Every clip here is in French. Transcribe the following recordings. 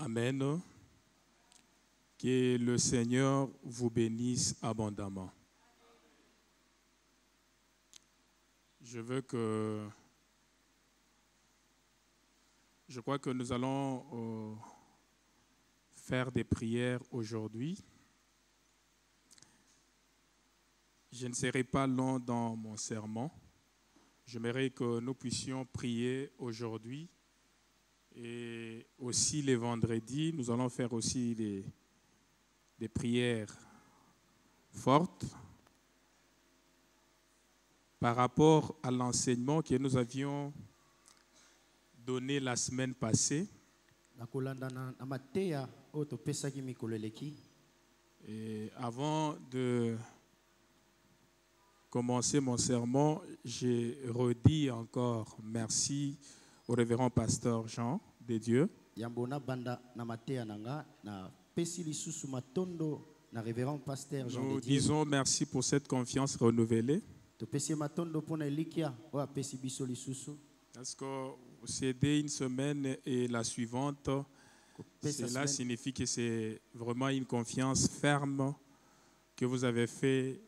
Amen. Que le Seigneur vous bénisse abondamment. Je crois que nous allons faire des prières aujourd'hui. Je ne serai pas long dans mon sermon. J'aimerais que nous puissions prier aujourd'hui et aussi les vendredis. Nous allons faire aussi des prières fortes par rapport à l'enseignement que nous avions donné la semaine passée. Et avant de commencer mon sermon, j'ai redit encore merci au révérend pasteur Jean de Dieu. Nous disons merci pour cette confiance renouvelée. Parce que céder une semaine et la suivante, cela signifie que c'est vraiment une confiance ferme que vous avez fait.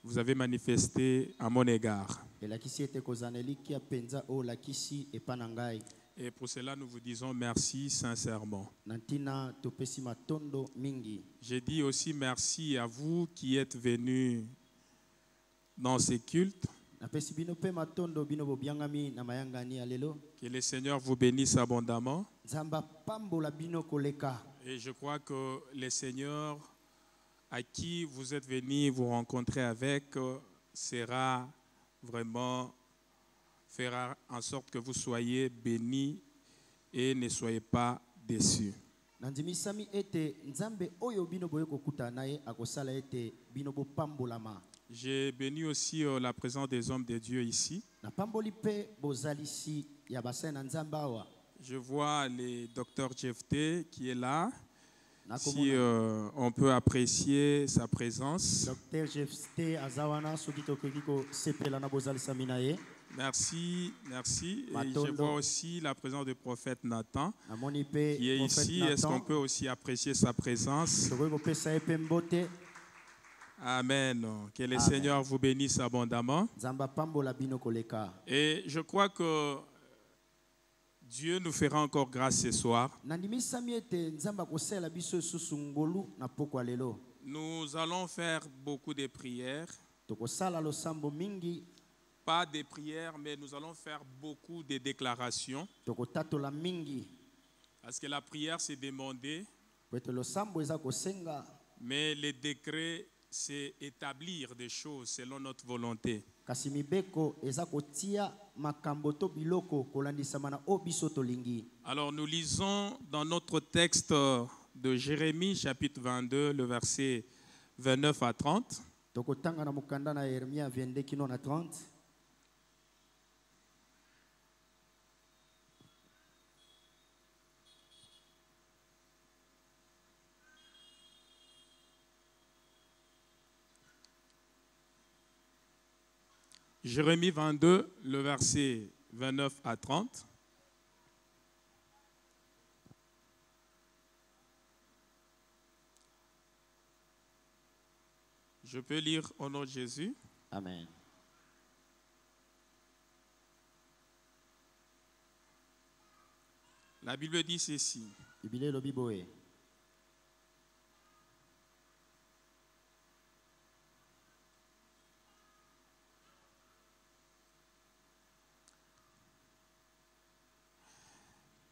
Vous avez manifesté à mon égard. Et pour cela, nous vous disons merci sincèrement. J'ai dit aussi merci à vous qui êtes venus dans ces cultes. Que le Seigneur vous bénisse abondamment. Et je crois que le Seigneur à qui vous êtes venus vous rencontrer avec fera en sorte que vous soyez bénis et ne soyez pas déçus. J'ai béni aussi la présence des hommes de Dieu ici. Je vois le docteur Jefté qui est là. Si on peut apprécier sa présence. Merci, merci. Et je vois aussi la présence du prophète Nathan qui est ici. Est-ce qu'on peut aussi apprécier sa présence? Amen. Que le Seigneur vous bénisse abondamment. Et je crois que Dieu nous fera encore grâce ce soir. Nous allons faire beaucoup de prières. Pas de prières, mais nous allons faire beaucoup de déclarations. Parce que la prière, c'est demander. Mais le décret, c'est établir des choses selon notre volonté. Alors nous lisons dans notre texte de Jérémie chapitre 22, le verset 29 à 30. Jérémie 22, le verset 29 à 30. Je peux lire au nom de Jésus. Amen. La Bible dit ceci.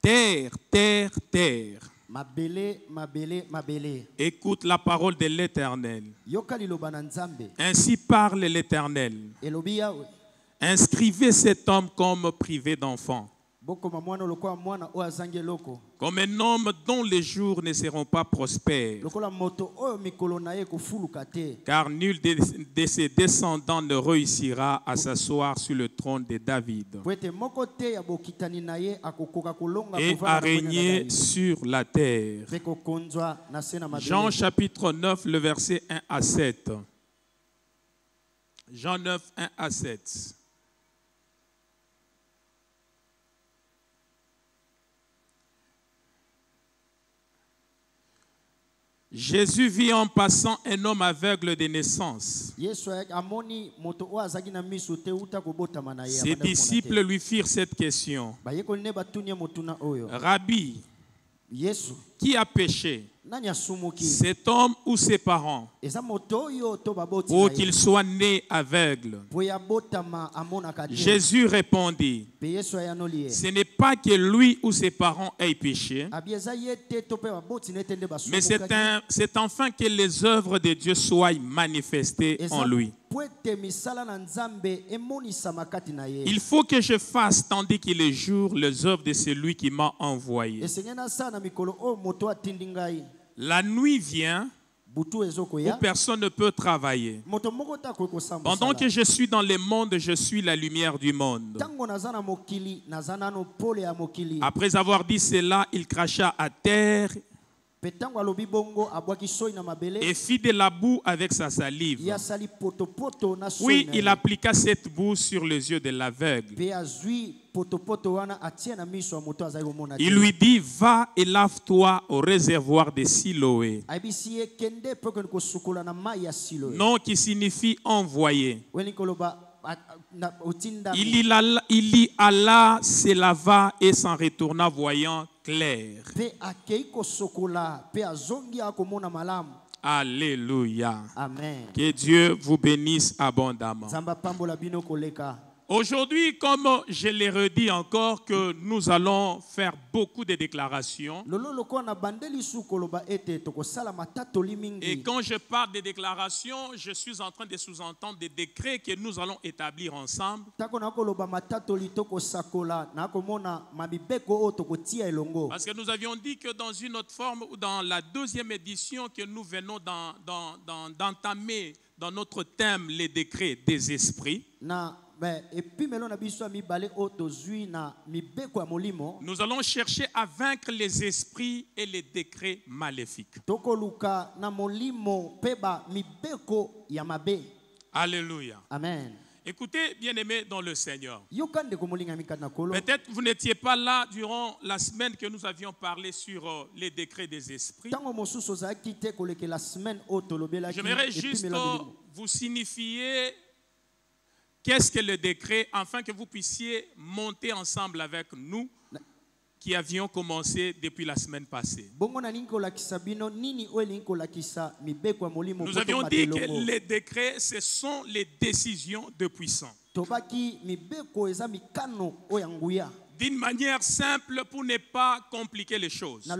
Terre, terre, terre. Écoute la parole de l'Éternel. Ainsi parle l'Éternel. Inscrivez cet homme comme privé d'enfant, comme un homme dont les jours ne seront pas prospères. Car nul de ses descendants ne réussira à s'asseoir sur le trône de David et à régner sur la terre. Jean chapitre 9, le verset 1 à 7. Jean 9, 1 à 7. Jésus vit en passant un homme aveugle de naissance. Ses disciples lui firent cette question. Rabbi, qui a péché, cet homme ou ses parents, pour qu'il soit né aveugle? Jésus répondit, ce n'est pas que lui ou ses parents aient péché, mais c'est enfin que les œuvres de Dieu soient manifestées en lui. Il faut que je fasse, tandis qu'il est jour, les œuvres de celui qui m'a envoyé. La nuit vient où personne ne peut travailler. Pendant que je suis dans le monde, je suis la lumière du monde. Après avoir dit cela, il cracha à terre et fit de la boue avec sa salive. Puis il appliqua cette boue sur les yeux de l'aveugle. Il lui dit, va et lave-toi au réservoir de Siloé. Nom qui signifie envoyé. Il y alla, se lava et s'en retourna voyant clair. Alléluia. Amen. Que Dieu vous bénisse abondamment. Aujourd'hui, comme je l'ai redit encore, que nous allons faire beaucoup de déclarations. Et quand je parle de déclarations, je suis en train de sous-entendre des décrets que nous allons établir ensemble. Parce que nous avions dit que dans une autre forme, ou dans la deuxième édition que nous venons d'entamer dans notre thème, les décrets des esprits, nous allons chercher à vaincre les esprits et les décrets maléfiques. Alléluia. Amen. Écoutez, bien-aimés dans le Seigneur. Peut-être vous n'étiez pas là durant la semaine que nous avions parlé sur les décrets des esprits. J'aimerais juste vous signifier qu'est-ce que le décret, afin que vous puissiez monter ensemble avec nous qui avions commencé depuis la semaine passée. Nous avions dit que les décrets, ce sont les décisions de puissants. D'une manière simple pour ne pas compliquer les choses. Nous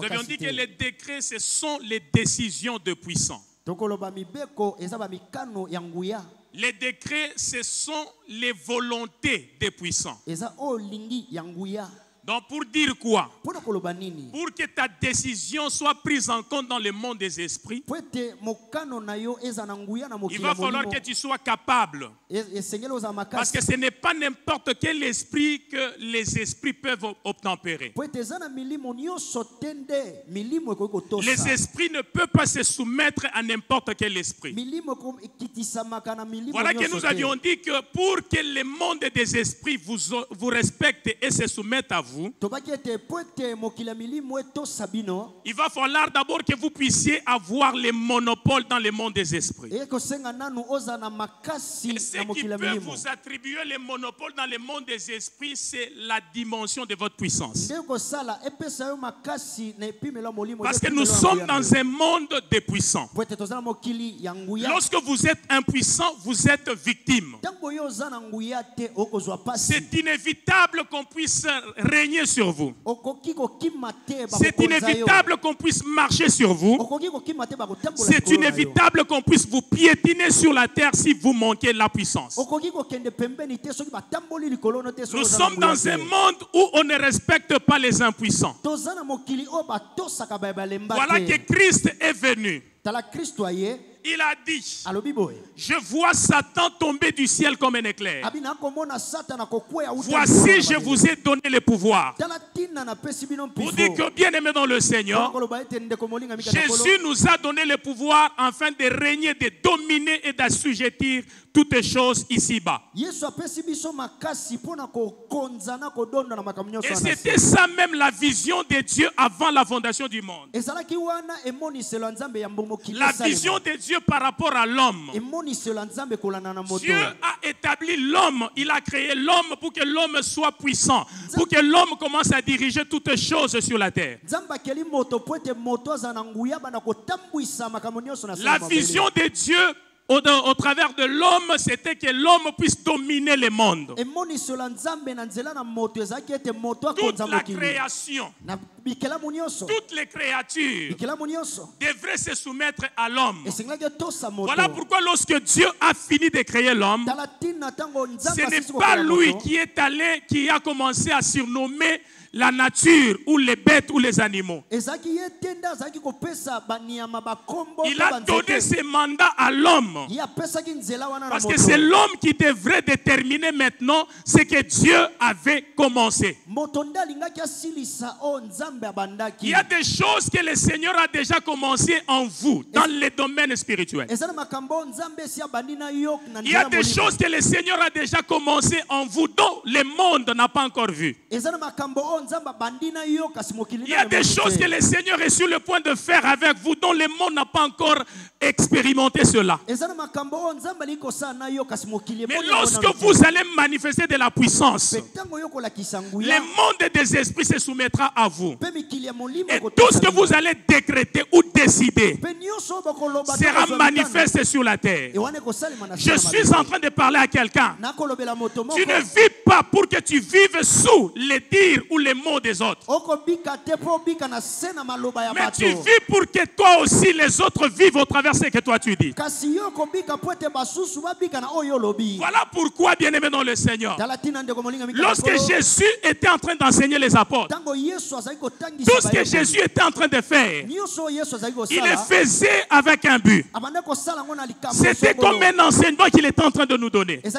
avions dit que les décrets, ce sont les décisions de puissants. Les décrets, ce sont les volontés des puissants. Donc pour dire quoi? Pour que ta décision soit prise en compte dans le monde des esprits, il va falloir que tu sois capable. Parce que ce n'est pas n'importe quel esprit que les esprits peuvent obtempérer. Les esprits ne peuvent pas se soumettre à n'importe quel esprit. Voilà que nous avions dit que pour que le monde des esprits vous respecte et se soumette à vous, il va falloir d'abord que vous puissiez avoir le monopole dans le monde des esprits. Et ce qui peut vous attribuer le monopole dans le monde des esprits, c'est la dimension de votre puissance. Parce que nous sommes dans un monde de puissants. Lorsque vous êtes impuissant, vous êtes victime. C'est inévitable qu'on puisse régner sur vous. C'est inévitable qu'on puisse marcher sur vous. C'est inévitable qu'on puisse vous piétiner sur la terre si vous manquez la puissance. Nous sommes dans un monde où on ne respecte pas les impuissants. Voilà que Christ est venu. Il a dit, je vois Satan tomber du ciel comme un éclair. Voici, je vous ai donné le pouvoir. Pour dire que, bien aimé dans le Seigneur, Jésus nous a donné le pouvoir afin de régner, de dominer et d'assujettir toutes les choses ici-bas. Et c'était ça même la vision de Dieu avant la fondation du monde. La vision de Dieu par rapport à l'homme. Dieu a établi l'homme, il a créé l'homme pour que l'homme soit puissant, pour que l'homme commence à diriger toutes les choses sur la terre. La vision de Dieu au travers de l'homme, c'était que l'homme puisse dominer le monde. Toute la création, toutes les créatures devraient se soumettre à l'homme. Voilà pourquoi lorsque Dieu a fini de créer l'homme, ce n'est pas lui qui est allé, qui a commencé à surnommer la nature ou les bêtes ou les animaux. Il a donné ce mandat à l'homme. Parce que c'est l'homme qui devrait déterminer maintenant ce que Dieu avait commencé. Il y a des choses que le Seigneur a déjà commencé en vous, dans les domaines spirituels. Il y a des choses que le Seigneur a déjà commencé en vous, dont le monde n'a pas encore vu. Il y a des choses que le Seigneur est sur le point de faire avec vous, dont le monde n'a pas encore expérimenté cela. Mais lorsque vous allez manifester de la puissance, le monde des esprits se soumettra à vous. Et tout ce que vous allez décréter ou décider sera manifesté sur la terre. Je suis en train de parler à quelqu'un. Tu ne vis pas pour que tu vives sous les dires ou les mots des autres. Mais tu vis pour que toi aussi les autres vivent au travers de ce que toi tu dis. Voilà pourquoi, bien-aimé dans le Seigneur, lorsque Jésus était en train d'enseigner les apôtres, tout ce que Jésus était en train de faire, il le faisait avec un but. C'était comme un enseignement qu'il était en train de nous donner. Il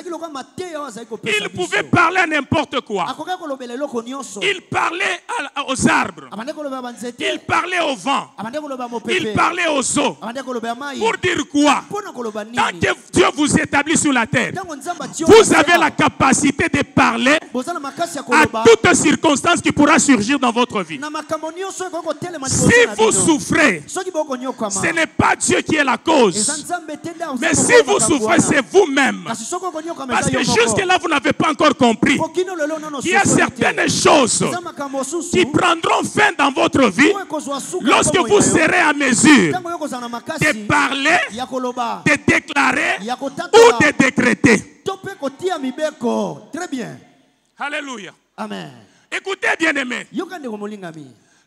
pouvait parler à n'importe quoi. Il parlait aux arbres. Il parlait au vent. Il parlait aux eaux. Pour dire quoi? Tant que Dieu vous établit sur la terre, vous avez la capacité de parler à toute circonstance qui pourra surgir dans votre vie. Si vous souffrez, ce n'est pas Dieu qui est la cause. Mais si vous souffrez, c'est vous-même. Parce que jusque-là, vous n'avez pas encore compris qu'il y a certaines choses qui prendront fin dans votre vie lorsque vous serez à mesure de parler, de déclarer ou de décréter. Très bien. Alléluia. Amen. Écoutez, bien-aimés.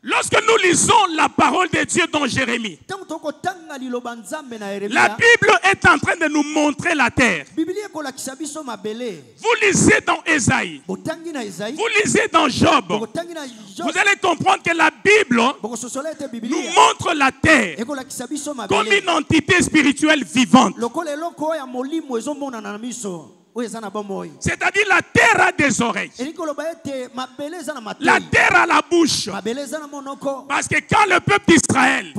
Lorsque nous lisons la parole de Dieu dans Jérémie, la Bible est en train de nous montrer la terre. Vous lisez dans Ésaïe, vous lisez dans Job, vous allez comprendre que la Bible nous montre la terre comme une entité spirituelle vivante. C'est-à-dire la terre a des oreilles. La terre a la bouche. Parce que quand le peuple d'Israël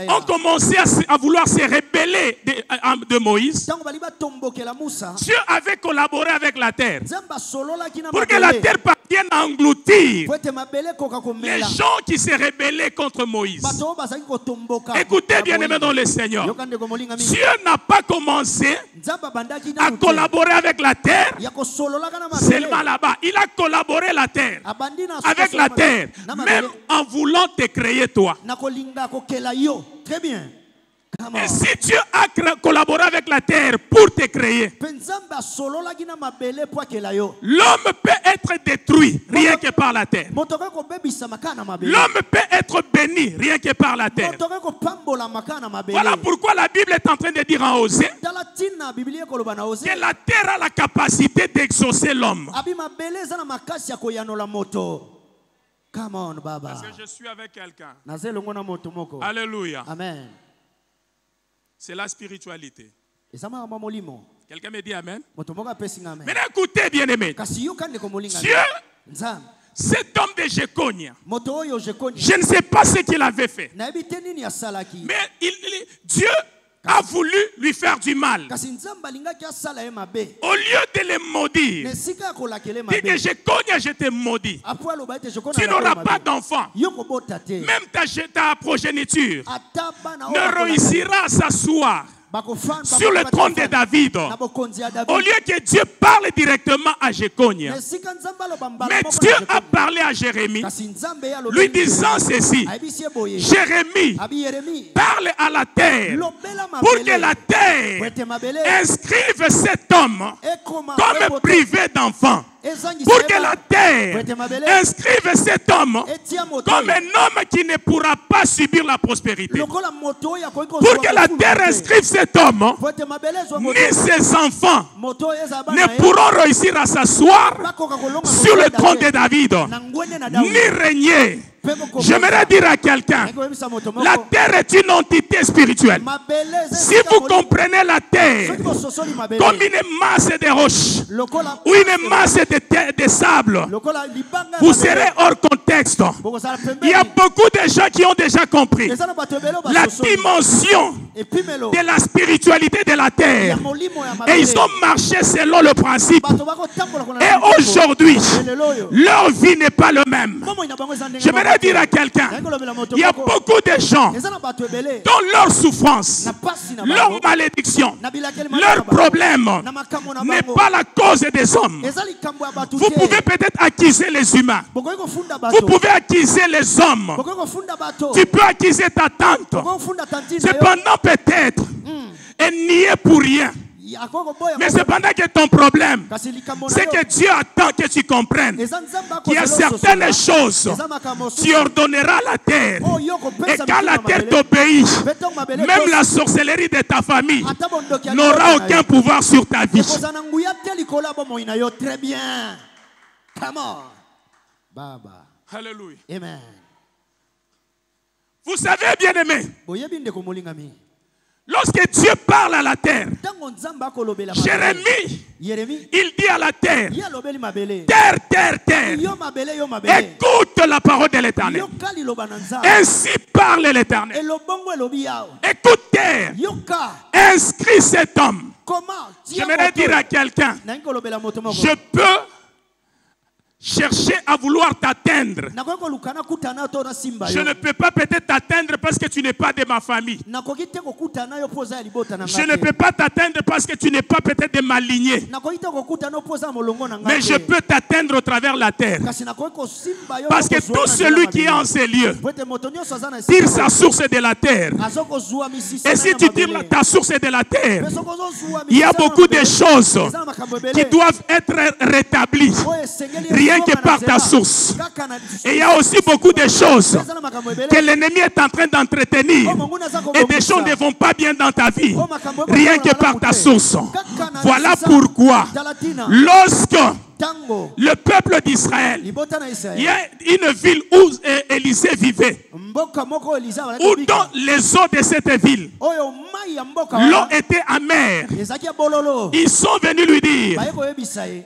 ont commencé à vouloir se rebeller de Moïse, Dieu avait collaboré avec la terre pour que la terre parvienne à engloutir les gens qui se rebellaient contre Moïse. Écoutez, bien-aimés dans le Seigneur, Dieu n'a pas commencé à collaborer avec la terre seulement là-bas. Il a collaboré la terre avec la terre, même en voulant te créer toi. Très bien. Et si Dieu a collaboré avec la terre pour te créer, l'homme peut être détruit rien que par la terre. L'homme peut être béni rien que par la terre. Voilà pourquoi la Bible est en train de dire en Osée que la terre a la capacité d'exaucer l'homme. Come on, Baba. Parce que je suis avec quelqu'un. Alléluia. Amen. C'est la spiritualité. ezama kama molimo Quelqu'un me dit amen. moto moko apesi nga amen Mais écoutez, bien-aimés. kasi yo kandi ko molinga Dieu, nzambe cet homme de Jéconia, moto oyo Jekonia je ne sais pas ce qu'il avait fait. nayebi te nini asalaki Mais Dieu a voulu lui faire du mal. kasi nzambe alingaki asala ye mabe Au lieu de le maudire, na esika ya kolakele dit que mabe Jéconia, je te maudis. apo aloba ete Jekonia Tu n'auras pas d'enfant. yo kobota te Même ta progéniture ata bana ne réussira à s'asseoir sur le trône de David. Au lieu que Dieu parle directement à Jéconia, mais Dieu a parlé à Jérémie, lui disant ceci: Jérémie, parle à la terre pour que la terre inscrive cet homme comme privé d'enfant. Pour que la terre inscrive cet homme comme un homme qui ne pourra pas subir la prospérité. Pour que la terre inscrive cet homme, ni ses enfants ne pourront réussir à s'asseoir sur le trône de David, ni régner. J'aimerais dire à quelqu'un, la terre est une entité spirituelle. Si vous comprenez la terre comme une masse de roches ou une masse de sable, vous serez hors contexte. Il y a beaucoup de gens qui ont déjà compris la dimension de la spiritualité de la terre. Et ils ont marché selon le principe. Et aujourd'hui, leur vie n'est pas le même. J'aimerais dire à quelqu'un, il y a beaucoup de gens dont leur souffrance, leur malédiction, leur problème n'est pas la cause des hommes. Vous pouvez peut-être accuser les humains. Vous pouvez accuser les hommes. Tu peux accuser ta tante. Cependant, peut-être, elle n'y est pour rien. Mais cependant que ton problème, c'est que Dieu attend que tu comprennes qu'il y a certaines choses, tu ordonneras à la terre. Et quand la terre t'obéit, même la sorcellerie de ta famille n'aura aucun pouvoir sur ta vie. Très bien. Come on. Baba. Alléluia. Amen. Vous savez, bien-aimés, lorsque Dieu parle à la terre, Jérémie, il dit à la terre, terre, terre, terre, écoute la parole de l'Éternel. Ainsi parle l'Éternel. Écoute terre, inscris cet homme. J'aimerais dire à quelqu'un, je peux chercher à vouloir t'atteindre. Je ne peux pas peut-être t'atteindre parce que tu n'es pas de ma famille. Je ne peux pas t'atteindre parce que tu n'es pas peut-être de ma lignée. Mais je peux t'atteindre au travers de la terre. Parce que tout celui qui est en ces lieux tire sa source de la terre. Et si tu tires ta source de la terre, il y a beaucoup de choses qui doivent être rétablies. Rien que par ta source. Et il y a aussi beaucoup de choses que l'ennemi est en train d'entretenir. Et des choses ne vont pas bien dans ta vie. Rien que par ta source. Voilà pourquoi, lorsque le peuple d'Israël, il y a une ville où Élisée vivait, où dans les eaux de cette ville, l'eau était amère. Ils sont venus lui dire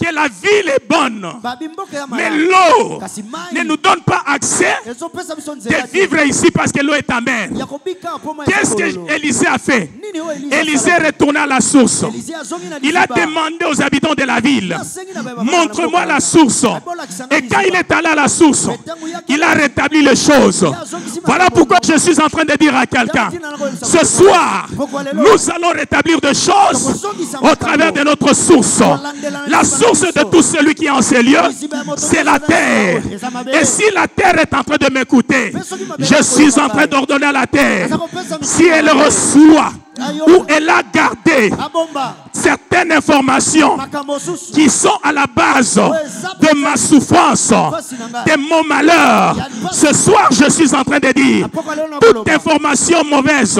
que la ville est bonne, mais l'eau ne nous donne pas accès de vivre ici parce que l'eau est amère. Qu'est-ce que Élisée a fait? Élisée est retourné à la source. Il a demandé aux habitants de la ville, montre-moi la source. Et quand il est allé à la source, il a rétabli les choses. Voilà pourquoi je suis en train de dire à quelqu'un, ce soir, nous allons rétablir des choses au travers de notre source. La source de tout celui qui est en ces lieux, c'est la terre. Et si la terre est en train de m'écouter, je suis en train d'ordonner à la terre, si elle reçoit où elle a gardé certaines informations qui sont à la base de ma souffrance, de mon malheur. Ce soir, je suis en train de dire toute information mauvaise,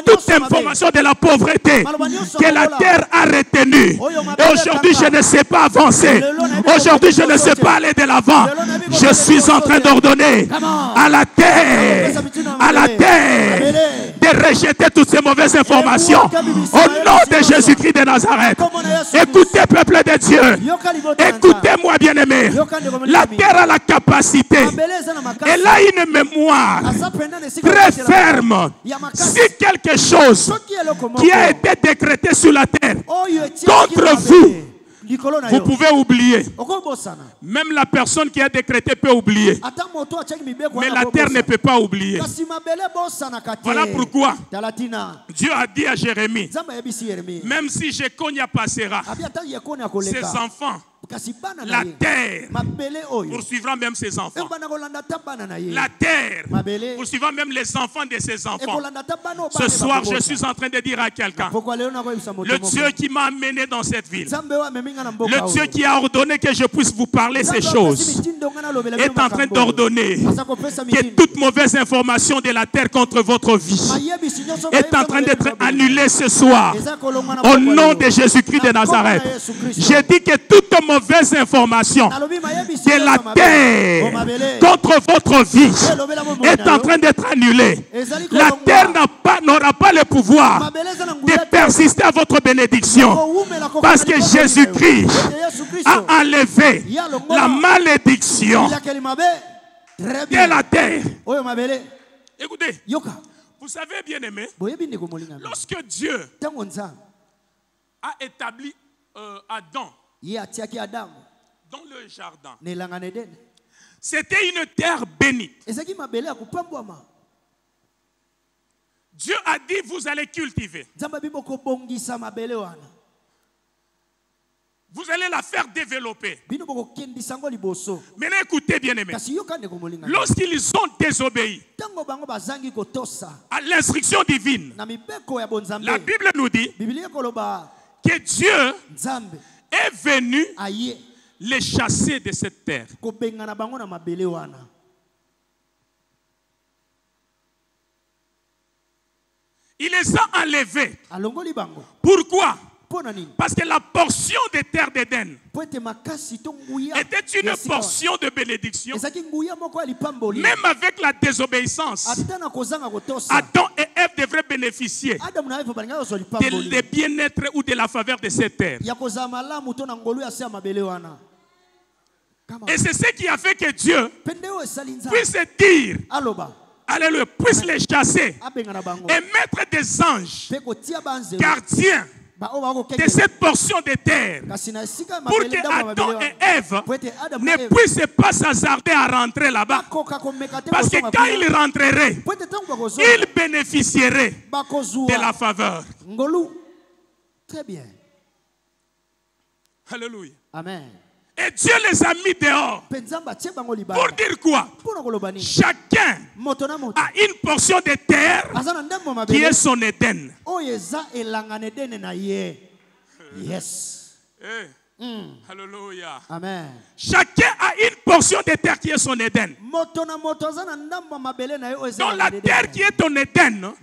toute information de la pauvreté que la terre a retenue. Et aujourd'hui, je ne sais pas avancer. Aujourd'hui, je ne sais pas aller de l'avant. Je suis en train d'ordonner à la terre de rejeter toutes ces mauvaises informations. Au nom de Jésus-Christ de Nazareth. Écoutez, peuple de Dieu. Écoutez-moi, bien-aimés. La terre a la capacité. Elle a une mémoire très ferme. Si quelque chose qui a été décrété sur la terre contre vous, vous pouvez oublier. Même la personne qui a décrété peut oublier. Mais la terre ne peut pas oublier. Voilà pourquoi Dieu a dit à Jérémie, même si je cogne à passera, ses enfants, la terre poursuivra même ses enfants. La terre poursuivra même les enfants de ses enfants. Ce soir, je suis en train de dire à quelqu'un, le Dieu qui m'a amené dans cette ville, le Dieu qui a ordonné que je puisse vous parler ces choses, est en train d'ordonner que toute mauvaise information de la terre contre votre vie est en train d'être annulée ce soir. Au nom de Jésus-Christ de Nazareth. J'ai dit que toute mauvaise information de la terre contre votre vie est en train d'être annulée. La terre n'aura pas le pouvoir de persister à votre bénédiction, parce que Jésus-Christ a enlevé la malédiction de la terre. Écoutez, vous savez, bien aimé, lorsque Dieu a établi Adam dans le jardin, c'était une terre bénite. Dieu a dit, vous allez cultiver. Vous allez la faire développer. Maintenant, écoutez, bien aimé. Lorsqu'ils ont désobéi à l'instruction divine, la Bible nous dit que Dieu est venu les chasser de cette terre. Il les a enlevés. Pourquoi? Parce que la portion des terres d'Éden était une portion de bénédiction. Même avec la désobéissance, Adam et Ève devraient bénéficier des bien-être ou de la faveur de cette terre. Et c'est ce qui a fait que Dieu puisse dire, alléluia, puisse les chasser et mettre des anges gardiens de cette portion de terre, pour que Adam et Ève ne puissent pas s'hasarder à rentrer là-bas. Parce que quand ils rentreraient, ils bénéficieraient de la faveur. Très bien. Alléluia. Amen. Et Dieu les a mis dehors. Pour dire quoi? Chacun a une portion de terre qui est son Éden. Yes. Alléluia. Amen. Chacun a une portion de terre qui est son Éden. Dans la terre qui est ton Éden,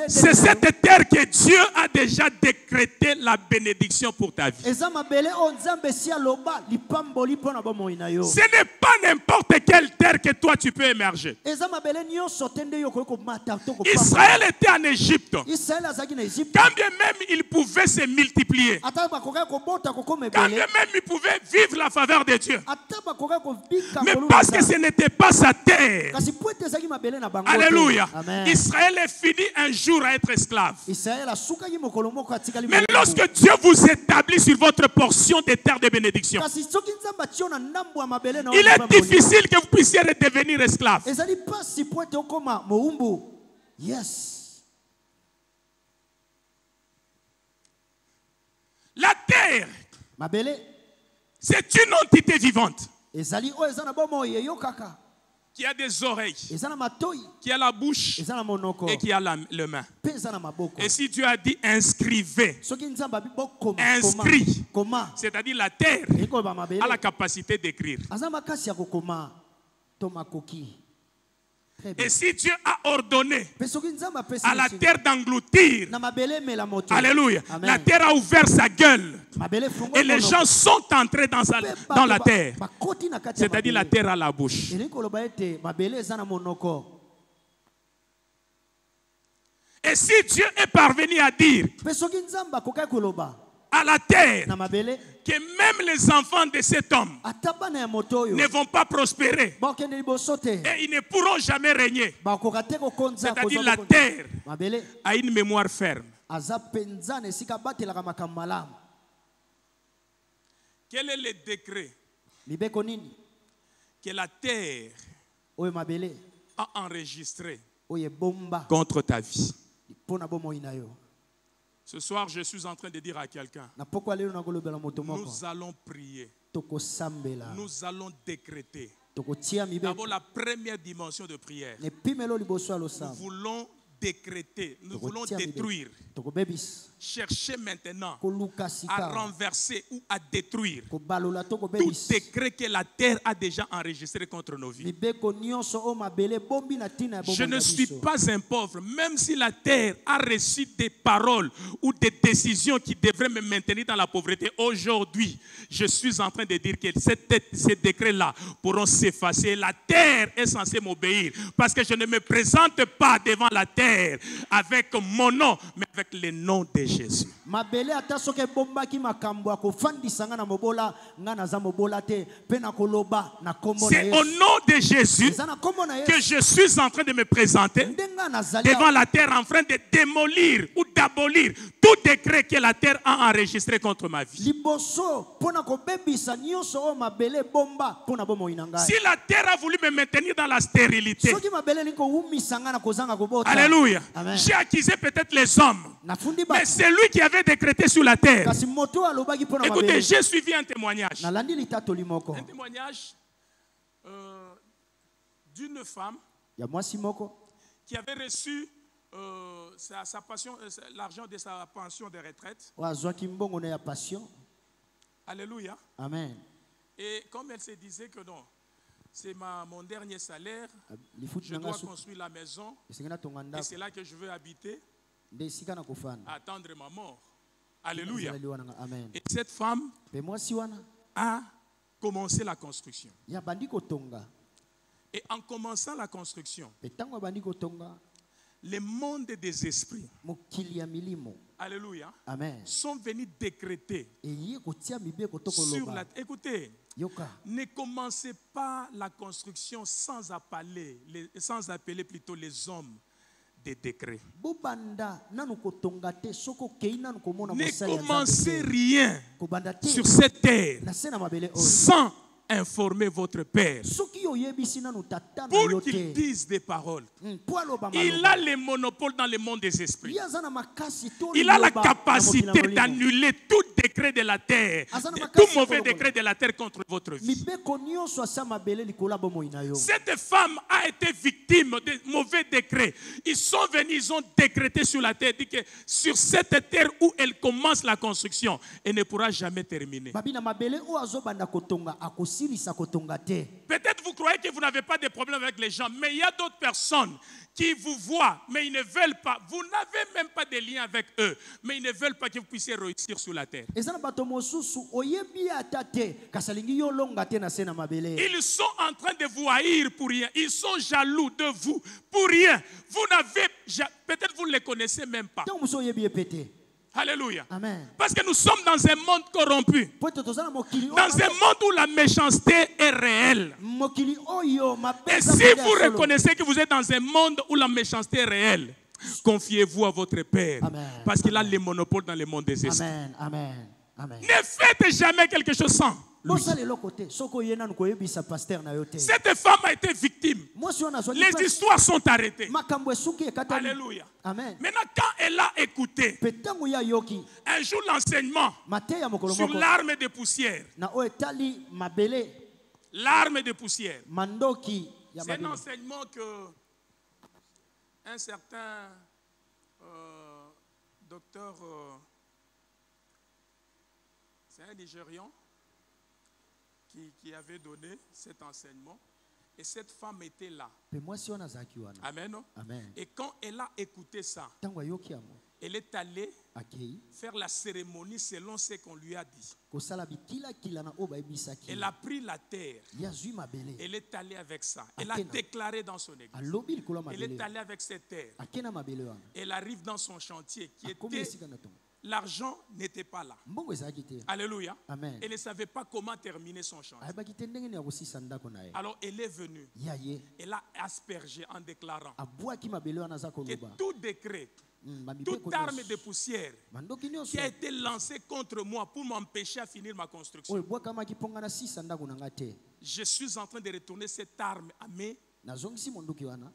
c'est cette terre que Dieu a déjà décrété la bénédiction pour ta vie. Ce n'est pas n'importe quelle terre que toi tu peux émerger. Israël était en Égypte. Quand bien même il pouvait se multiplier, quand bien même il pouvait vivre la faveur de Dieu, mais parce que ce n'était pas sa terre. Alléluia. Amen. Israël est fini un jour à être esclave. Mais lorsque Dieu vous établit sur votre portion de terre de bénédiction, il est difficile que vous puissiez redevenir esclave. Yes. La terre, c'est une entité vivante qui a des oreilles, qui a la bouche et qui a le main. Et si Dieu a dit inscrivez, inscrit, c'est-à-dire la terre a la capacité d'écrire. Et si Dieu a ordonné à la terre d'engloutir, alléluia, la terre a ouvert sa gueule et les gens sont entrés dans la terre, c'est-à-dire la terre a la bouche. Et si Dieu est parvenu à dire mpe soki nzambe akokai koloba à la terre na mabele que même les enfants de cet homme ata bana ya moto oyo ne vont pas prospérer bakokende liboso te et ils ne pourront jamais régner, bakoka te kokonza c'est-à-dire kozwa la bokonzi. terre mabele a une mémoire ferme. aza mpenza na esika batelaka makambo malamu. Quel est le décret mibeko nini que la terre oyo mabele a enregistré oyo ebomba contre ta vie? mpo na bomoi na yo? Ce soir, je suis en train de dire à quelqu'un, na pokwa lelo nakolobela moto moko nous allons prier, tokosambela nous allons décréter. tokotia mibeko D'abord, la première dimension de prière. nepimelo liboso ya Nous losambo voulons décréter, nous voulons tokotia mibeko détruire, tokobebisa chercher maintenant koluka à sika renverser ou à détruire kobalola tout tokobebisa décret que la terre a déjà enregistré contre nos vies. mibeko nyonso oyo mabele bombi na ntina ya Je bomoi ne na suis biso. pas un pauvre, même si la terre a reçu des paroles ou des décisions qui devraient me maintenir dans la pauvreté. Aujourd'hui, je suis en train de dire que ces décrets-là pourront s'effacer. La terre est censée m'obéir parce que je ne me présente pas devant la terre avec mon nom, mais avec le nom de Jésus. mabele ata soki ebombaki makambo ya kofandisa nga na mobola nga naza mobola te mpe na koloba na kombo na C'est au Yesu. nom de Jésus eza na kombo na que Yesu je suis en train de me présenter nde nga nazali devant la terre en train de démolir ou d'abolir tout décret que la terre a enregistré contre ma vie. liboso mpo na kobebisa nyonso oyo mabele ebomba mpo na bomoi na ngai. Si la terre a voulu me maintenir dans la stérilité, soki mabele elingi kowumisa nga na kozanga kobota. alléluia, Amen. j'ai accusé peut-être les hommes, nafundi mais bato c'est lui qui avait décrété sur la terre. kasi moto oyo alobaki mpo na Écoutez, mabele. j'ai suivi un témoignage. nalandi litatoli moko Un témoignage d'une femme ya mwasi moko qui avait reçu sa pension, l'argent de sa pension de retraite. oyo azwaki mbongo na ya passion. Alléluia. Amen. Et comme elle se disait que non, c'est mon dernier salaire, lifuti je na dois nga construire la maison esengi natonga et ndako c'est là que je veux habiter, nde esika na kofanda. attendre ma mort. Alléluia. Ezaleli wana nga. Amen. Et cette femme mpe mwasi wana a commencé la construction. ya bandi kotonga Et en commençant la construction, mpe ntango abandi kotonga les mondes des esprits, mokili ya milimo. alléluia, Amen. sont venus décréter eye kotia mibeko to sur koloba. la... Écoutez, yoka ne commencez pas la construction sans appeler plutôt les hommes des décrets. bobanda nanu kotonga te soko kei nanu komona Ne mosala ya commencez Nzambe te. rien kobanda te sur cette terre na se na mabele oyo sans informer votre Père soki oyebisi nanu tata na pour yo qu'il te dise des paroles. mpo aloba Il maloba. a le monopole dans le monde des esprits. Ye aza na makasi to Il a la liloba na mokili capacité na molimo. d'annuler tout décret de la terre, Azana tout makasi mauvais kolongola. décret de la terre contre votre vie. mibeko nyonso asa mabele likolo ya bomoi na yo. Cette femme a été victime de mauvais décrets. Ils sont venus, ils ont décrété sur la terre, dit que sur cette terre où elle commence la construction, elle ne pourra jamais terminer. babi na mabele oyo azobanda kotonga akosilisa kotonga te. Peut-être vous croyez que vous n'avez pas de problème avec les gens, mais il y a d'autres personnes qui vous voient, mais ils ne veulent pas. Vous n'avez même pas de lien avec eux, mais ils ne veulent pas que vous puissiez réussir sur la terre. eza na bato mosusu oyebi ata te kasi alingi yo longa te na se na mabele. Ils sont en train de vous haïr pour rien. Ils sont jaloux de vous pour rien. Vous n'avez, peut-être vous ne les connaissez même pas. ntango mosusu oyebi ye pe te. Alléluia. Amen. Parce que nous sommes dans un monde corrompu. po ete toza na mokili Dans un monde où la méchanceté est réelle. mokili oyo Et mapesa si mabele vous ya solo. reconnaissez que vous êtes dans un monde où la méchanceté est réelle, confiez-vous à votre Père. Amen. Parce qu'il a le monopole dans le monde des esprits. Amen. Amen. Amen. Ne faites jamais quelque chose sans lui. bosala eloko te soki oye nanu koyebisa paster na yo te. Cette femme a été victime. mwasi wana azwaki Les place. histoires sont arrêtées. makambo esuki ekatani. Alléluia. Amen. Maintenant, quand elle a écouté mpe ntango ye ayoki un jour l'enseignement mateya ya mokolo sur moko l'arme de poussière, na oyo etali mabele l'arme de poussière, mandoki ya c'est un mabele. enseignement que un certain docteur, c'est un Nigérian qui avait donné cet enseignement. Et cette femme était là. mpe mwasi wana azalaki wana. Amen. Amen. Et quand elle a écouté ça, ntango ayoki yango Elle est allée akei faire la cérémonie selon ce qu'on lui a dit. kosala bikila na oyo bayebisaki Elle a pris la terre. ye azwi mabele Elle est allée avec ça. Elle a Akena. déclaré dans son église. alobi likolo ya Elle est mabele allée avec cette terre. ake na mabele wana Elle arrive dans son chantier qui akomi était... esika na tongo L'argent n'était pas là. mbongo ezalaki te Alléluia. amen Elle ne savait pas comment terminer son chantier. ayebaki te ndenge nini ya kosisa ndako na ye Alors elle est venue. ye aye Elle a aspergé en déclarant abwaki mabele wana aza que koloba tout décret, bamibeko toute arme de poussière mandoki qui nyonso a été lancée contre moi pour m'empêcher à finir ma construction, oyo ebwakamaki mpo nga nasisa ndako na nga te je suis en train de retourner cette arme nazongisi monduki wana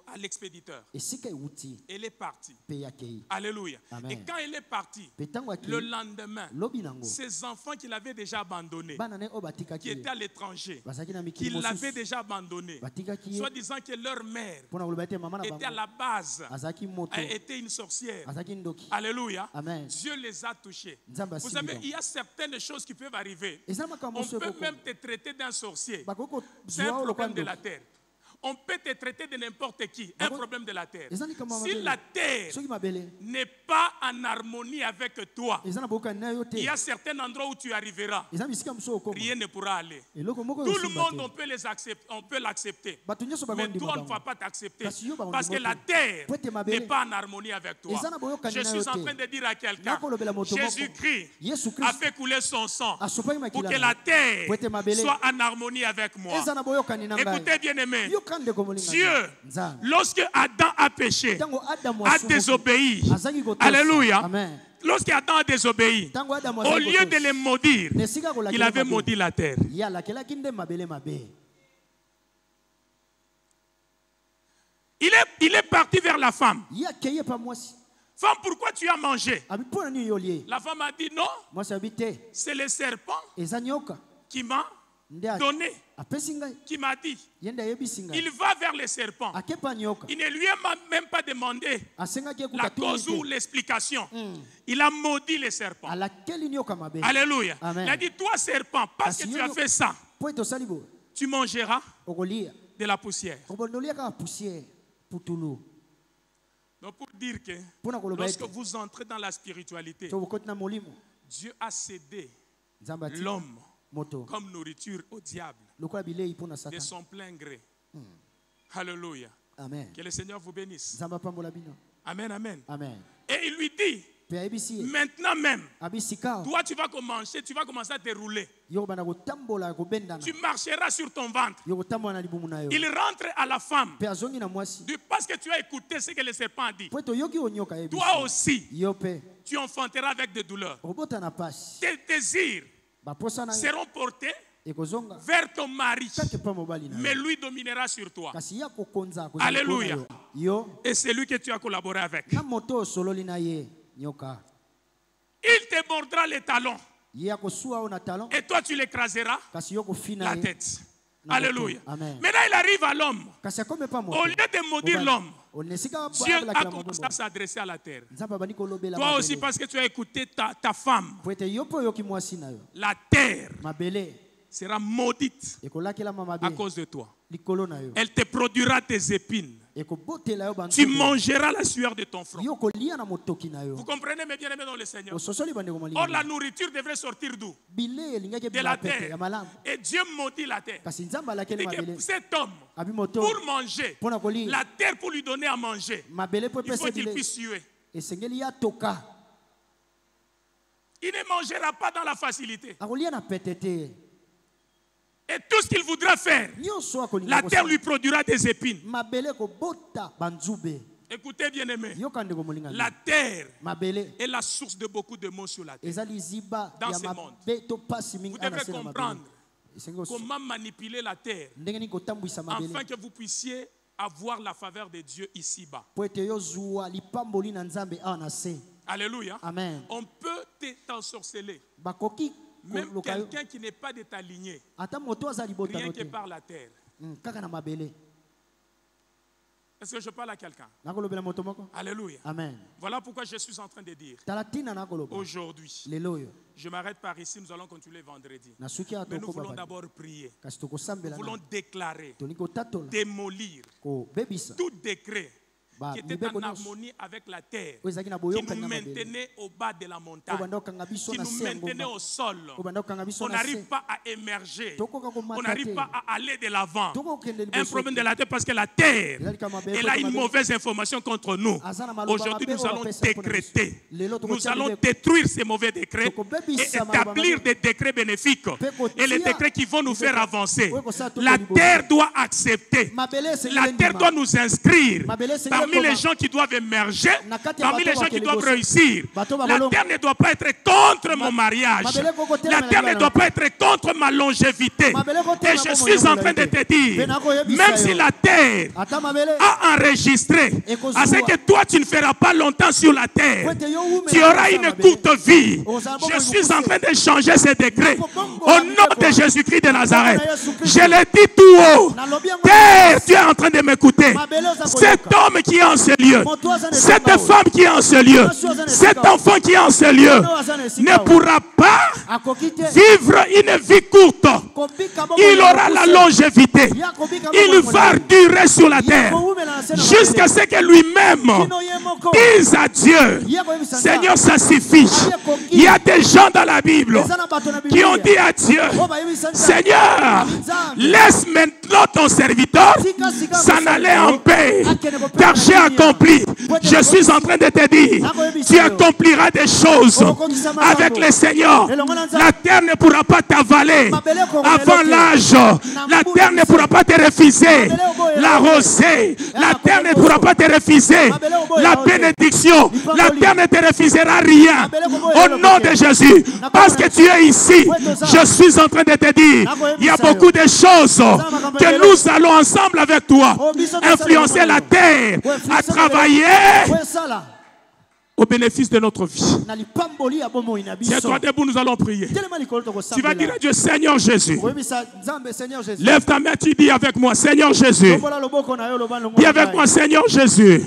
à l'expéditeur. esika ewuti Elle est partie. mpe ye akei Alléluia. Amen. Et quand elle est partie, mpe ntango le akei lendemain, lobi nango ses enfants qu'il avait déjà abandonnés, bana na ye oyo qui batikaki étaient ye à l'étranger, bazalaki na mikili qu'il l'avait mosusu déjà abandonnés, batikaki ye soit disant que leur mère mpo na koloba ete mama na était à bango la base, azalaki moto était une sorcière. azalaki ndoki Alléluia. amen Dieu les a touchés. nzambe Vous asimbi savez, bango il y a certaines choses qui peuvent arriver. eza makambo On mosusu peut même ekoko te traiter d'un sorcier. bakoki C'est un kozwa oyo lokwa problème de la ndoki terre. On peut te traiter de n'importe qui. Un problème de la terre. eza likambo ya Si mabele la terre soki mabele n'est pas en harmonie avec toi, eza na bokani na yo te il y a certains endroits où tu arriveras. eza bisika mosusu okoma Rien ne pourra aller. eloko moko Tout le yosimba monde, on peut l'accepter. bato nyonso Mais bakondima toi, on ne va bango pas t'accepter. Kasi yo Parce que bakondima la te. terre Po ete n'est mabele pas en harmonie avec toi. eza na boyokani Je na yo suis en te train de dire à quelqu'un, nakolobela moto moko Jésus-Christ yesu a kristo fait couler son sang asopaki pour makila que na la ye. terre Po ete mabele soit en harmonie avec moi. eza na boyokani na ngai Écoutez, bien-aimés, yoka ndeko molinga Dieu, nzambe lorsque Adam a péché, ntango adamu a asumuki, désobéi. azalaki kotosa. Alléluia. amen Lorsque Adam a désobéi, ntango adamu au azalaki lieu de kotosa, les maudire, na esika il kolakela avait mabe, maudit la terre. ye alakelaki nde mabele mabe Il est parti vers la femme. ye akeye pa mwasi Femme, pourquoi tu as mangé? abi mpo na nini yo olie La femme a dit non, mwasi abi te c'est le serpent eza nyoka qui m'a nde a- donné, apesi ngai qui m'a dit. ye nde ayebisi ngai Il va vers le serpent. ake pa nyoka Il ne lui a même pas demandé asengaki la ekuka cause ou te l'explication. Il a maudit le serpent. alakeli nyoka mabe Alléluia. Amen. Il a dit, toi serpent, parce que tu as fait ça, po ete osali boye tu mangeras okolia de la poussière. obonolia kaka poussière putulu Donc pour dire que mpo na koloba lorsque ete vous entrez dans la spiritualité, to bokoti na molimo Dieu a cédé nzambe ati l'homme moto comme nourriture au diable lokola bilei mpo na de satana son plein gré. Alléluia. amen Que le Seigneur vous bénisse. nzambe apambola bino Amen, amen. amen Et il lui dit, mpe ayebisi ye maintenant même, abi sika toi tu vas commencer à te rouler. yo kobanda kotambola kobendana Tu marcheras sur ton ventre. yo kotambola na libumu na yo Il rentre à la femme. mpe azongi na mwasi Parce que tu as écouté ce que le serpent a dit. po ete oyoki onyoka ayebisi Toi aussi, yo mpe tu enfanteras avec des douleurs. okobota na pasi Tes désirs baposa na yo seront portés ekozonga vers ton mari, kake mpa mobali na mais yo lui dominera sur toi. kasi ya kokonza Alléluia. yo Et c'est lui que tu as collaboré avec. na moto osololi na ye nyoka Il te mordra les talons ye akosuwa yo na talon et toi tu l'écraseras kasi yo kofina la ye tête. na moto. Alléluia. Amen. Maintenant il arrive à l'homme. kasi akome pa moto Au lieu de maudire l'homme, onesika Dieu a babelakela commencé mabombo à s'adresser à la terre. nzambe abandi kolobela Toi aussi mabele. parce que tu as écouté ta femme, po ete yo mpe oyoki mwasi na yo la terre mabele sera maudite ekolakelama à mabe cause de toi. likolo na yo Elle te produira tes épines. ekobotela yo Tu banzube mangeras la sueur de ton front. yo kolia na motoki na yo Vous comprenez mes bien-aimés dans le Seigneur? ososoli bandeko Or, molinga la nourriture devrait sortir d'où? bilei elingaki De la ebima pete terre. ya malamu Et Dieu maudit la terre. kasi nzambe Il alakeli dit que mabele cet homme, abi moto pour manger, mpo na kolia la terre pour lui donner à manger, mabele mpo il faut epesa qu'il bilei puisse suer. esengeli ya toka Il ne mangera pas dans la facilité. akolia na pete te Et tout ce qu'il voudra faire, nyonso akolinga la terre kosala. lui produira des épines. mabele ekobota banzube Écoutez bien aimé, yoka ndeko molinga la terre mabele est la source de beaucoup de maux sur la terre. eza liziba Dans ya ce monde. mabe to pasi mingi Vous devez ana se na mabele comprendre esengi osu- comment manipuler la terre ndenge nini kotambwisa mabele afin que vous puissiez avoir la faveur de Dieu ici-bas. po ete yozwa lipamboli na nzambe awa na se Alléluia. amen On peut t'ensorceler. bakoki Même koluka yo quelqu'un qui n'est pas de ta lignée, ata moto aza libota rien no que te par la terre. kaka na mabele Est-ce que je parle à quelqu'un? nakolobela moto moko Alléluia. amen Voilà pourquoi je suis en train de dire tala ntina nakoloba aujourd'hui. lelo oyo Je m'arrête par ici, nous allons continuer vendredi. nasuki awa Mais nous voulons tokobaba d'abord prier. kasi Nous tokosambela voulons déclarer, tolingi kotatola démolir kobebisa tout décret qui était en harmonie avec la terre, qui nous maintenait au bas de la montagne, qui nous maintenait au sol. On n'arrive pas à émerger, on n'arrive pas à aller de l'avant. Un problème de la terre parce que la terre, elle a une mauvaise information contre nous. Aujourd'hui, nous allons décréter, nous allons détruire ces mauvais décrets et établir des décrets bénéfiques et les décrets qui vont nous faire avancer. La terre doit accepter, la terre doit nous inscrire parmi les gens qui doivent émerger, parmi les gens qui doivent réussir. La terre ne doit pas être contre mon mariage, la terre ne doit pas être contre ma longévité. Et je suis en train de te dire, même si la terre a enregistré à ce que toi tu ne feras pas longtemps sur la terre, tu auras une courte vie. Je suis en train de changer ces décrets au nom de Jésus-Christ de Nazareth. Je le dis tout haut. Terre, tu es en train de m'écouter. Cet homme qui est en ce lieu, cette femme qui est en ce lieu, cet enfant qui est en ce lieu ne pourra pas vivre une vie courte. Il aura la longévité. Il va durer sur la terre jusqu'à ce que lui-même dise à Dieu, Seigneur, ça suffit. Il y a des gens dans la Bible qui ont dit à Dieu, Seigneur, laisse maintenant ton serviteur s'en aller en paix, car j'ai accompli. Je suis en train de te dire, tu accompliras des choses avec le Seigneur. La terre ne pourra pas t'avaler avant l'âge. La terre ne pourra pas te refuser la rosée. La terre ne pourra pas te refuser la bénédiction. La terre ne te refusera rien. Au nom de Jésus, parce que tu es ici, je suis en train de te dire, il y a beaucoup de choses que nous allons ensemble avec toi influencer la terre à travailler au bénéfice de notre vie. Tiens-toi debout, nous allons prier. Tu vas dire à Dieu, Seigneur Jésus. Lève ta main, tu dis avec moi, Seigneur Jésus. Dis avec moi, Seigneur Jésus.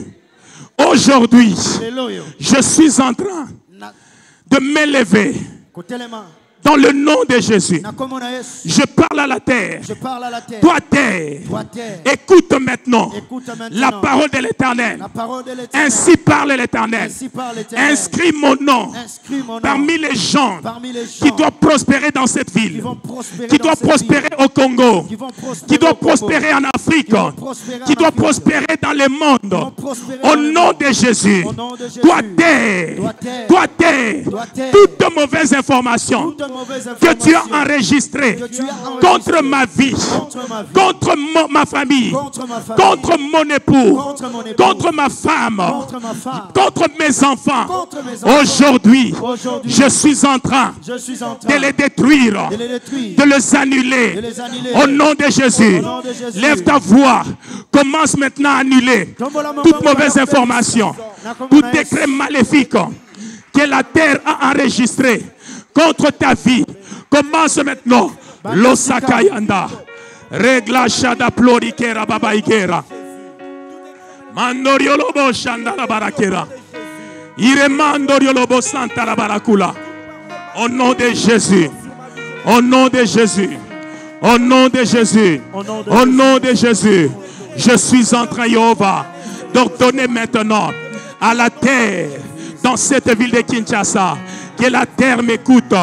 Aujourd'hui, je suis en train de m'élever dans le nom de Jésus. Je parle à la terre. Toi terre, écoute maintenant la parole de l'Éternel. Ainsi parle l'Éternel. Inscris mon nom parmi les gens qui doivent prospérer dans cette ville, qui doivent prospérer au Congo, qui doivent prospérer en Afrique, qui doivent prospérer dans le monde. Au nom de Jésus, toi terre, toute mauvaise information que tu as enregistré contre ma vie, contre ma famille, contre mon époux, contre ma femme, contre mes enfants. Aujourd'hui, je suis en train de les détruire, de les annuler. Au nom de Jésus, lève ta voix. Commence maintenant à annuler toute mauvaise information, tout décret maléfique que la terre a enregistré contre ta vie. Commence maintenant. Losakayanda. Regla shada plorikera babaikera. Mandoriolobo shandara barakera. Iremandoriolobo santara barakula. Au nom de Jésus. Au nom de Jésus. Au nom de Jésus. Au nom de Jésus. Je suis en train, Jéhovah, d'ordonner maintenant à la terre dans cette ville de Kinshasa que la terre m'écoute.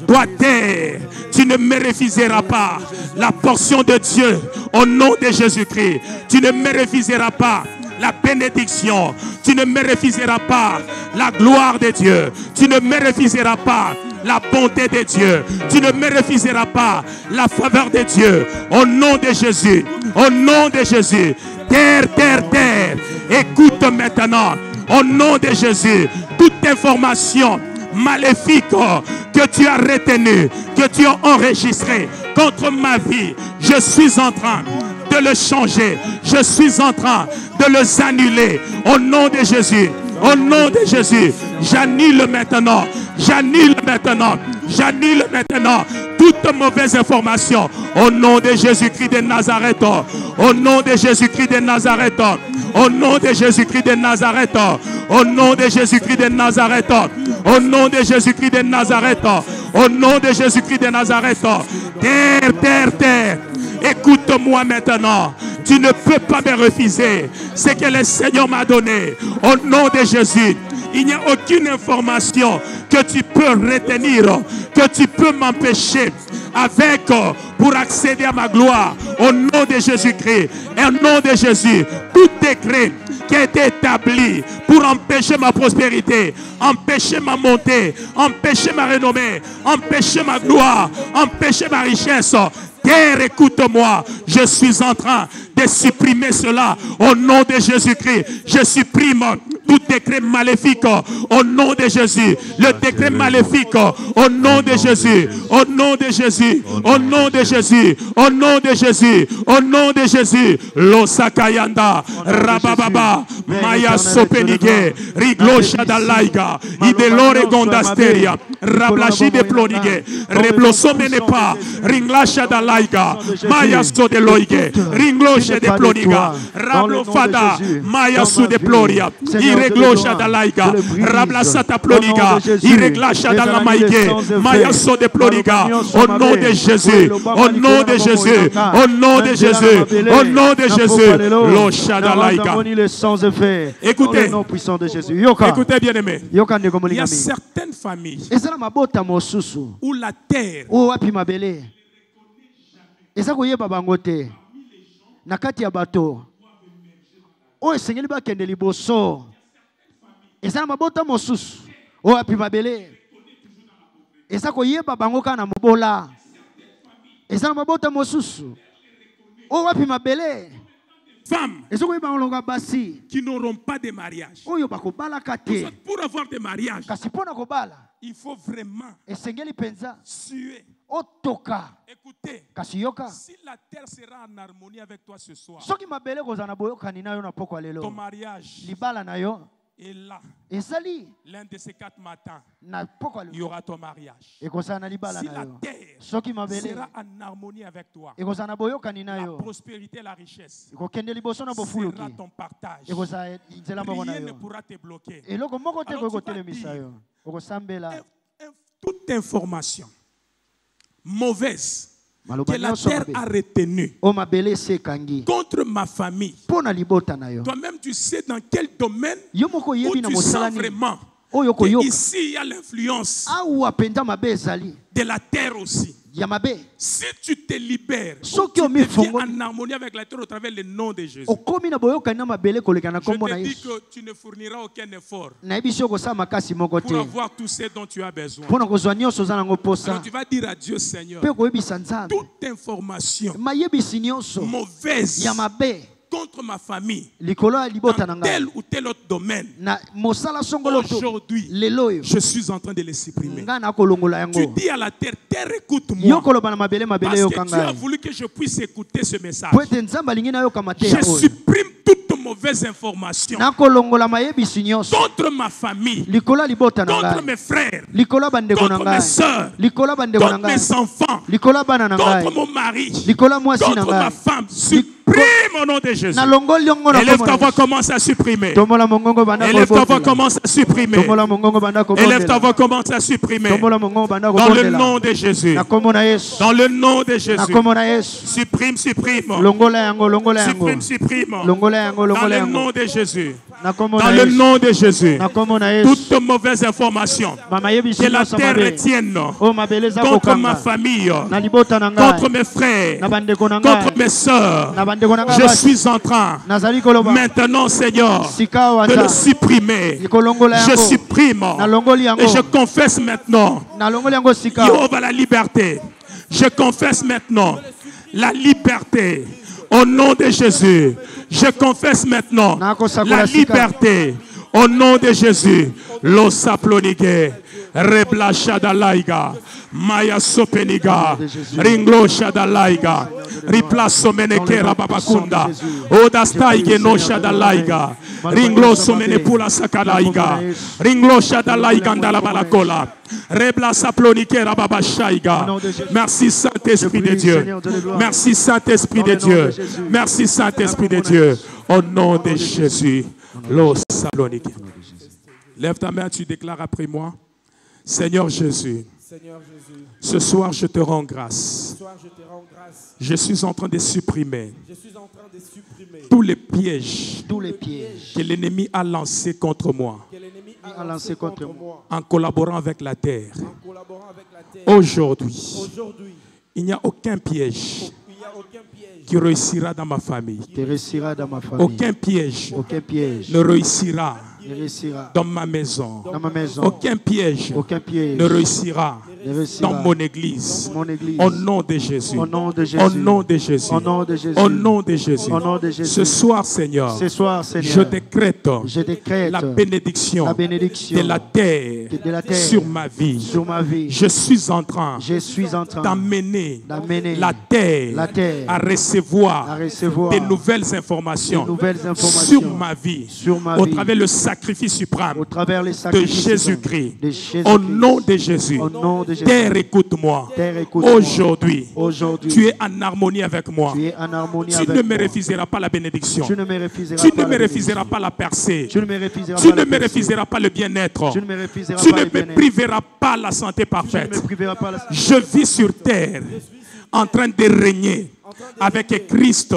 Toi terre, tu ne me refuseras pas la portion de Dieu au nom de Jésus-Christ. Tu ne me refuseras pas la bénédiction. Tu ne me refuseras pas la gloire de Dieu. Tu ne me refuseras pas la bonté de Dieu. Tu ne me refuseras pas la faveur de Dieu. Au nom de Jésus. Au nom de Jésus. Terre, terre, terre. Écoute maintenant. Au nom de Jésus. Toute information maléfique que tu as retenu, que tu as enregistré contre ma vie, je suis en train de le changer. Je suis en train de les annuler. Au nom de Jésus. Au nom de Jésus. J'annule maintenant. J'annule maintenant. J'annule maintenant toute mauvaise information. Au nom de Jésus-Christ de Nazareth. Au nom de Jésus-Christ de Nazareth. Au nom de Jésus-Christ de Nazareth. Au nom de Jésus-Christ de Nazareth. Au nom de Jésus-Christ de Nazareth. Au nom de Jésus-Christ de Nazareth. Terre, terre, terre. Écoute-moi maintenant. Tu ne peux pas me refuser ce que le Seigneur m'a donné. Au nom de Jésus, il n'y a aucune information que tu peux retenir, que tu peux m'empêcher pour accéder à ma gloire. Au nom de Jésus-Christ, et au nom de Jésus, tout décret qui a été établi pour empêcher ma prospérité, empêcher ma montée, empêcher ma renommée, empêcher ma gloire, empêcher ma richesse. Terre, écoute-moi, je suis en train de supprimer cela au nom de Jésus-Christ. Je supprime tout décret maléfique au nom de Jésus. Le décret maléfique au nom de Jésus. Au nom de Jésus. Au nom de Jésus. Au nom de Jésus. Au nom de Jésus. Losakayanda, Rabababa, Maya Sopenige, Riglosha Dalaiga, Idelore Gondasteria, Rablashi de Plonige, Reblosomenepa, Ringlasha Dalaiga, Maya Sodeloige, Ringlosha de Ploniga, Rablofada, Maya Sudeploria, Ireglosha Dalaiga, Rablasata Ploniga, Ireglasha Dalamaige, Maya Sodeploniga, au nom de Jésus, au nom de Jésus, au nom de Jésus, au nom de Jésus, Losha Dalaiga. Écoutez, écoutez bien aimé, il y a certaines familles où la terre eza koyeba bango te na kati ya bato oyo esengeli bakende liboso eza na mabota mosusu oyo api mabele eza koyeba bango kaka na mobola eza na mabota mosusu oyo api mabele femmes qui n'auront pas de mariage. Pour avoir des mariages, il faut vraiment suer. Écoutez, si la terre sera en harmonie avec toi ce soir, ton mariage est là. L'un de ces 4 matins, il y aura ton mariage. Si la terre sera en harmonie avec toi, la prospérité et la richesse sera ton partage. Rien ne pourra te bloquer. Alors tu vas dire, toute information mauvaise que la terre a retenue contre ma famille, toi-même tu sais dans quel domaine où tu sens vraiment que ici il y a l'influence de la terre aussi. Si tu te libères, tu deviens en harmonie avec la terre au travers le nom de Jésus. Je te dis que tu ne fourniras aucun effort pour avoir tout ce dont tu as besoin. Alors tu vas dire à Dieu, Seigneur, toute information mauvaise contre ma famille, dans tel ou tel autre domaine, aujourd'hui, je suis en train de les supprimer. Tu dis à la terre, terre, écoute-moi, parce que tu as voulu que je puisse écouter ce message. Je supprime toute mauvaise information contre ma famille, contre mes frères, contre mes soeurs, contre mes enfants, contre mon mari, contre ma femme. Supprime au nom de Jésus. Élève ta voix, commence à supprimer. Élève ta voix, commence à supprimer. Élève ta voix, commence à supprimer. Dans le nom de Jésus. Dans le nom de Jésus. Supprime, supprime. Supprime, supprime. Dans le nom de Jésus. Dans le nom de Jésus. Toute mauvaise information que la terre retienne contre ma famille, contre mes frères, contre mes soeurs, je suis en train maintenant, Seigneur, de le supprimer. Je supprime et je confesse maintenant Jéhovah la liberté. Je confesse maintenant la liberté au nom de Jésus. Je confesse maintenant la liberté au nom de Jésus. Losaplonige, Rebla Shadalaiga, Maya Sopeniga, Ringlo Shadalaiga, Riplaso Meneke Rababakunda, Odastaige no Shadalaiga, Ringlo Somenepula Sakalaiga, Ringlo Shadalaiga Ndalabalakola, Rebla Saplonike Rababashaiga. Merci Saint-Esprit de Dieu. Merci Saint-Esprit de Dieu. Merci Saint-Esprit de Dieu. Au nom de Jésus. Losaplonike. Lève ta main, tu déclares après moi. Seigneur Jésus, ce soir je te rends grâce soir, je te rends grâce. Je suis en train de supprimer Je suis en train de supprimer tous les pièges tous les pièges que l'ennemi a lancés contre moi que l'ennemi a a lancé lancé contre contre moi en collaborant avec la terre. en collaborant avec la terre. Aujourd'hui, Aujourd'hui, il n'y a aucun piège il n'y a aucun piège qui réussira dans ma famille. qui réussira dans ma famille. Aucun piège Aucun piège ne réussira ne réussira dans ma maison. dans ma maison. Aucun piège Aucun piège ne réussira ne réussira dans mon église. mon église. Au nom de Jésus. Au nom de Jésus. Au nom de Jésus. Au nom de Jésus. Au nom de Jésus. Au nom de Jésus. Ce soir, Seigneur, Ce soir, je Seigneur, décrète je décrète la bénédiction la bénédiction de la terre de la terre sur ma vie. sur ma vie. Je suis en train Je suis en train d'amener d'amener la terre à recevoir des nouvelles informations, des nouvelles informations sur ma vie, sur ma au vie. travers le sacrifice suprême au travers les de sacrifices Jésus-Christ. de Jésus-Christ. Au nom de Jésus. Au nom de Jésus. Terre, écoute-moi. Terre, écoute-moi. Aujourd'hui, Aujourd'hui, tu es en harmonie avec moi. tu es en harmonie Tu avec ne me moi. refuseras pas la bénédiction. Tu ne me refuseras Tu pas ne me la refuseras pas la percée. Tu ne me refuseras Tu pas ne la me percée. refuseras pas le bien-être. Tu ne me refuseras Tu pas ne le me bien-être. priveras pas la santé Tu ne parfaite. me priveras pas la Je vis sur terre en train de régner avec Christ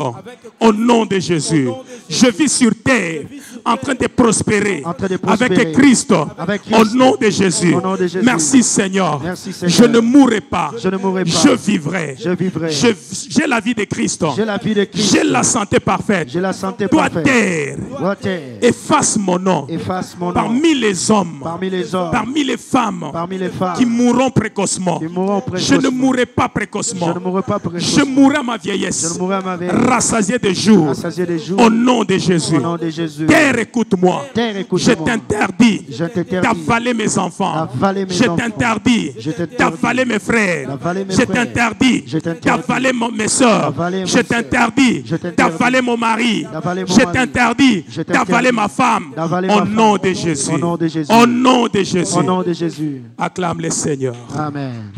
au nom de Jésus. Je vis sur terre en train de prospérer En train de prospérer. avec Christ Avec au Christ. nom de Jésus. Au nom de Jésus. Merci Seigneur. Merci, Seigneur. Je ne mourrai pas. Je ne mourrai pas. Je vivrai. Je vivrai. J'ai la vie de Christ. J'ai la vie de Christ. J'ai la santé parfaite. J'ai la santé Toi parfaite. terre, Toi, terre, efface mon nom efface mon nom parmi les hommes, parmi les hommes, parmi les femmes parmi les femmes qui mourront précocement. qui mourront Je précocement. ne mourrai pas précocement. Je ne mourrai pas Je précocement. mourrai à ma Je vieillesse, ne mourrai à ma vieillesse. rassasié de jours. Rassasié des jours. Au nom de Jésus. Au nom de Jésus. Terre, écoute-moi. Terre, Je écoute-moi. t'interdis Je t'interdis d'avaler mes enfants. d'avaler mes Je enfants. t'interdis Je t'interdis d'avaler mes frères. d'avaler mes Je frères. t'interdis Je t'interdis d'avaler mes soeurs. d'avaler mes Je sœurs. t'interdis Je t'interdis d'avaler mon mari. d'avaler mon Je mari. t'interdis Je t'interdis d'avaler ma femme. d'avaler Au ma nom femme. de Jésus. Au nom de Jésus. Au nom de Jésus. Au nom de Jésus. Acclame le Seigneur. Amen.